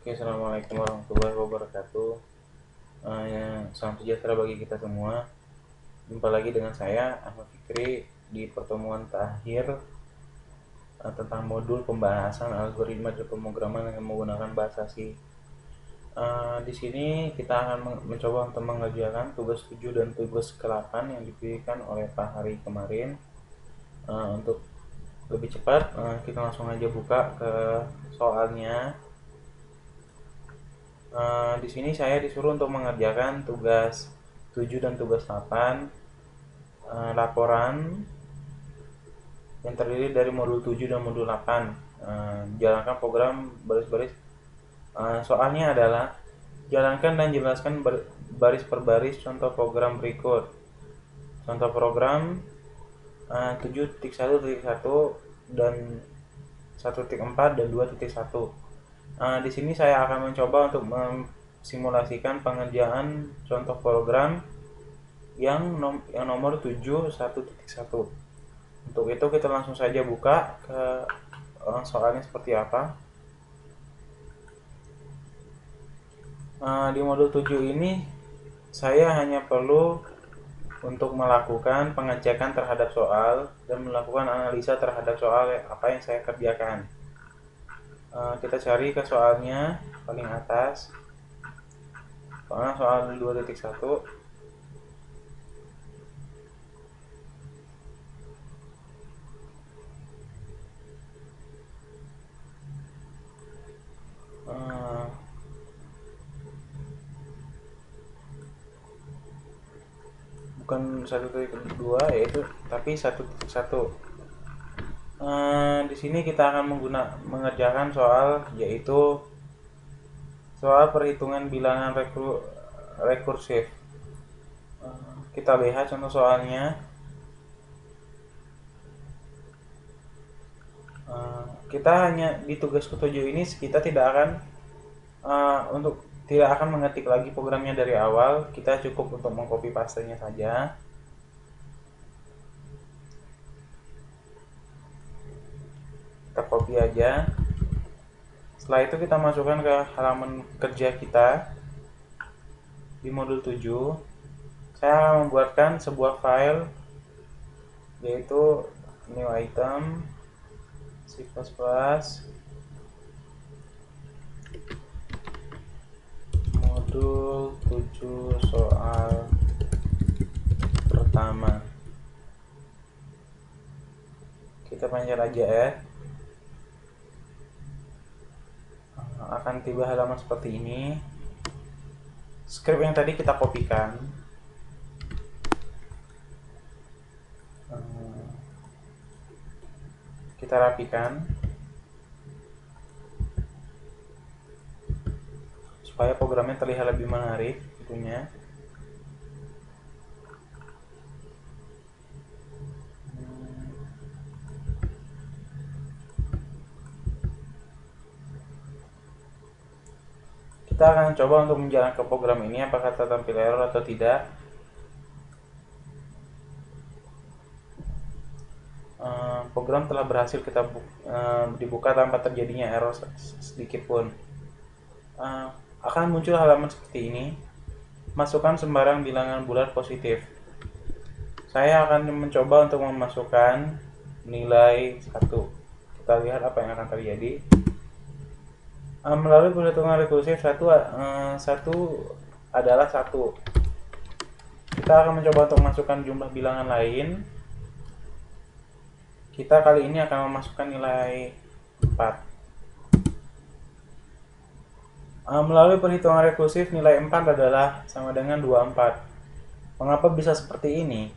Oke, assalamualaikum warahmatullahi wabarakatuh. Salam sejahtera bagi kita semua. Jumpa lagi dengan saya Ahmad Fikri di pertemuan terakhir tentang modul pembahasan algoritma dan pemrograman dengan menggunakan bahasa C. Di sini kita akan mencoba untuk mengerjakan tugas 7 dan tugas ke-8 yang diberikan oleh Pak Hari kemarin. Untuk lebih cepat, kita langsung aja buka ke soalnya. Di sini saya disuruh untuk mengerjakan tugas 7 dan tugas 8, laporan yang terdiri dari modul 7 dan modul 8. Jalankan program baris-baris. Soalnya adalah jalankan dan jelaskan baris per baris contoh program berikut. Contoh program 7.1.1 dan 1.4 dan 2.1. Di sini saya akan mencoba untuk simulasikan pengerjaan contoh program yang nomor 7.1.1. Untuk itu kita langsung saja buka ke soalnya seperti apa. Di modul 7 ini saya hanya perlu untuk melakukan pengecekan terhadap soal dan melakukan analisa terhadap soal apa yang saya kerjakan. Kita cari ke soalnya paling atas, soal 2.1. Bukan 1.2 yaitu, tapi 1.1. Di sini kita akan mengerjakan soal yaitu soal perhitungan bilangan rekursif. Kita lihat contoh soalnya. Kita hanya di tugas ke-7 ini kita tidak akan mengetik lagi programnya dari awal. Kita cukup untuk mengcopy pastenya saja. Kita copy aja. Setelah itu kita masukkan ke halaman kerja kita di modul 7. Saya akan membuatkan sebuah file yaitu new item C++ modul 7 soal pertama. Kita panjang aja ya. Akan tiba halaman seperti ini. Script yang tadi kita kopikan. Kita rapikan supaya programnya terlihat lebih menarik tentunya. Kita akan coba untuk menjalankan program ini apakah tertampil error atau tidak. Program telah berhasil kita dibuka tanpa terjadinya error sedikit pun. Akan muncul halaman seperti ini. Masukkan sembarang bilangan bulat positif. Saya akan mencoba untuk memasukkan nilai 1. Kita lihat apa yang akan terjadi. Melalui perhitungan rekursif 1 adalah 1. Kita akan mencoba untuk memasukkan jumlah bilangan lain. Kita kali ini akan memasukkan nilai 4. Melalui perhitungan rekursif nilai 4 adalah sama dengan 24. Mengapa bisa seperti ini?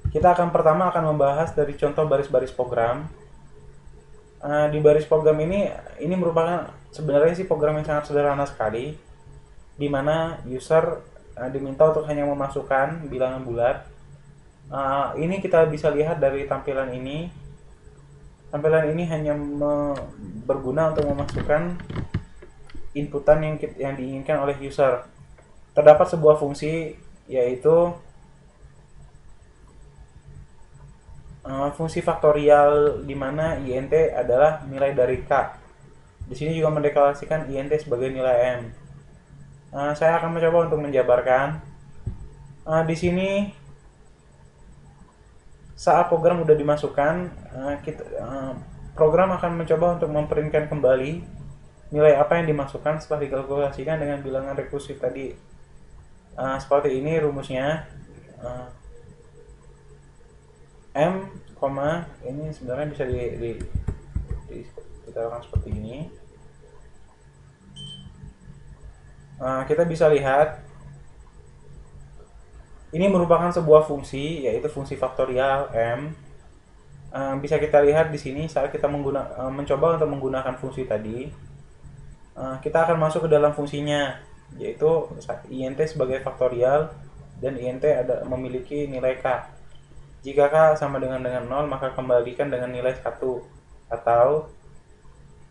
Kita pertama akan membahas dari contoh baris-baris program. Di baris program ini merupakan sebenarnya sih program yang sangat sederhana sekali, di mana user diminta untuk hanya memasukkan bilangan bulat. Ini kita bisa lihat dari tampilan ini. Tampilan ini hanya berguna untuk memasukkan inputan yang diinginkan oleh user. Terdapat sebuah fungsi yaitu fungsi faktorial, di mana int adalah nilai dari k. Di sini juga mendeklarasikan int sebagai nilai m. Saya akan mencoba untuk menjabarkan. Di sini saat program sudah dimasukkan, program akan mencoba untuk memprintkan kembali nilai apa yang dimasukkan setelah dikalkulasikan dengan bilangan rekursif tadi. Seperti ini rumusnya. M, ini sebenarnya bisa ditaruhkan seperti ini. Kita bisa lihat ini merupakan sebuah fungsi, yaitu fungsi faktorial M. Bisa kita lihat di sini saat kita mencoba untuk menggunakan fungsi tadi, kita akan masuk ke dalam fungsinya, yaitu int sebagai faktorial dan int memiliki nilai k. Jika k sama dengan 0, maka kembalikan dengan nilai 1, atau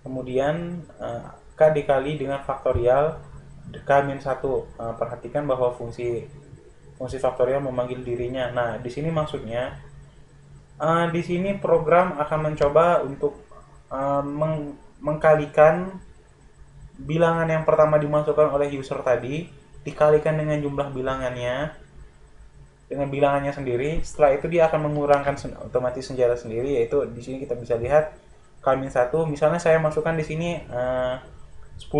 kemudian k dikali dengan faktorial k-1. Perhatikan bahwa fungsi faktorial memanggil dirinya. Nah, di sini maksudnya di sini program akan mencoba untuk mengkalikan bilangan yang pertama dimasukkan oleh user tadi dikalikan dengan jumlah bilangannya sendiri. Setelah itu dia akan mengurangkan otomatis senjata sendiri, yaitu di sini kita bisa lihat k-1. Misalnya saya masukkan di sini 10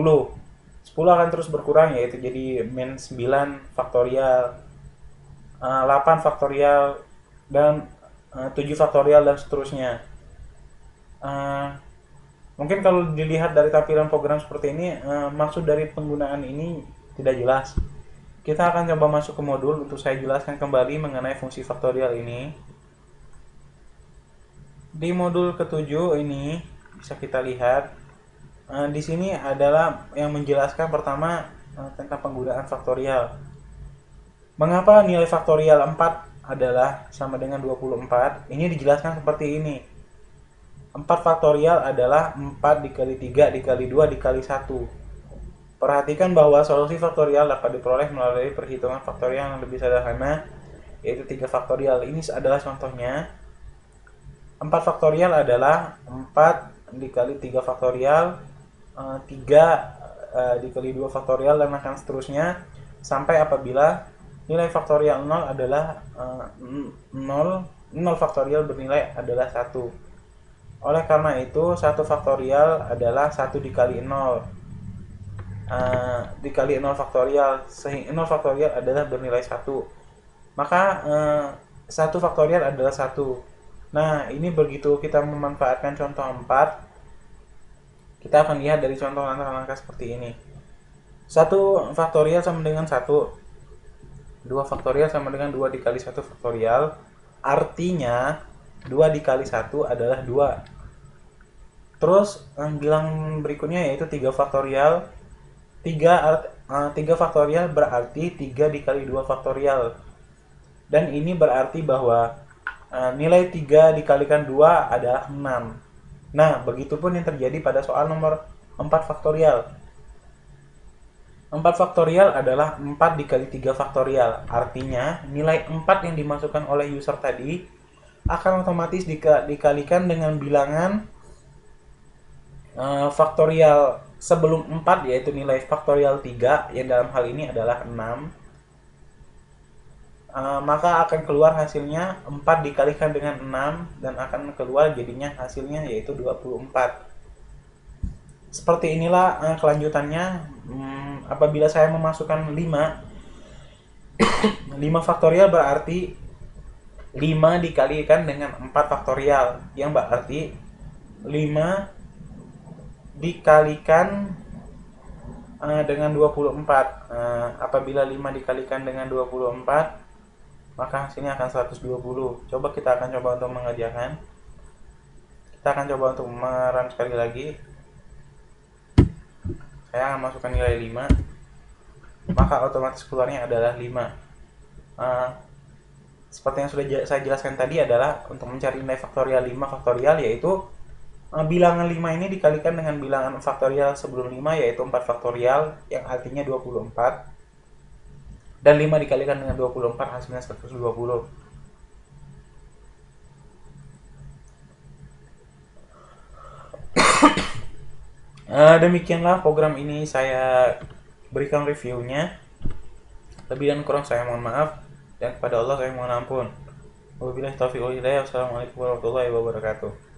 akan terus berkurang, yaitu jadi min 9 faktorial, 8 faktorial, dan 7 faktorial, dan seterusnya. Mungkin kalau dilihat dari tampilan program seperti ini, maksud dari penggunaan ini tidak jelas. Kita akan coba masuk ke modul untuk saya jelaskan kembali mengenai fungsi faktorial ini. Di modul ke-7 ini bisa kita lihat, di sini adalah yang menjelaskan pertama tentang penggunaan faktorial. Mengapa nilai faktorial 4 adalah sama dengan 24? Ini dijelaskan seperti ini. 4 faktorial adalah 4 dikali 3 dikali 2 dikali 1. Perhatikan bahwa solusi faktorial dapat diperoleh melalui perhitungan faktorial yang lebih sederhana, yaitu 3 faktorial. Ini adalah contohnya. 4 faktorial adalah 4 dikali 3 faktorial, 3 dikali 2 faktorial, dan akan seterusnya sampai apabila nilai faktorial 0 adalah 0 faktorial bernilai adalah 1. Oleh karena itu 1 faktorial adalah 1 dikali 0 dikali 0 faktorial, sehingga 0 faktorial adalah bernilai 1. Maka 1 faktorial adalah 1. Nah, ini begitu kita memanfaatkan contoh 4, kita akan lihat dari contoh langkah-langkah seperti ini. 1 faktorial sama dengan 1, 2 faktorial sama dengan 2 dikali 1 faktorial. Artinya 2 dikali 1 adalah 2. Terus bilang berikutnya yaitu 3 faktorial. 3 faktorial berarti 3 dikali 2 faktorial. Dan ini berarti bahwa nilai 3 dikalikan 2 adalah 6. Nah, begitupun yang terjadi pada soal nomor 4 faktorial. 4 faktorial adalah 4 dikali 3 faktorial. Artinya, nilai 4 yang dimasukkan oleh user tadi akan otomatis dikalikan dengan bilangan faktorial sebelum 4, yaitu nilai faktorial 3, yang dalam hal ini adalah 6. Maka akan keluar hasilnya 4 dikalikan dengan 6, dan akan keluar jadinya hasilnya yaitu 24. Seperti inilah kelanjutannya. Apabila saya memasukkan 5 faktorial berarti 5 dikalikan dengan 4 faktorial, yang berarti 5 dikalikan dengan 24. Apabila 5 dikalikan dengan 24, maka hasilnya akan 120. Coba kita akan coba untuk mengerjakan. Kita akan coba untuk merun sekali lagi. Saya akan masukkan nilai 5, maka otomatis keluarnya adalah 5. Seperti yang sudah saya jelaskan tadi adalah untuk mencari nilai faktorial 5 faktorial, yaitu bilangan 5 ini dikalikan dengan bilangan faktorial sebelum 5, yaitu 4 faktorial, yang artinya 24. Dan 5 dikalikan dengan 24 hasilnya 120. Demikianlah program ini saya berikan reviewnya. Lebih dan kurang saya mohon maaf, dan kepada Allah saya mohon ampun. Wabillahi taufiq wal hidayah. Wassalamualaikum warahmatullahi wabarakatuh.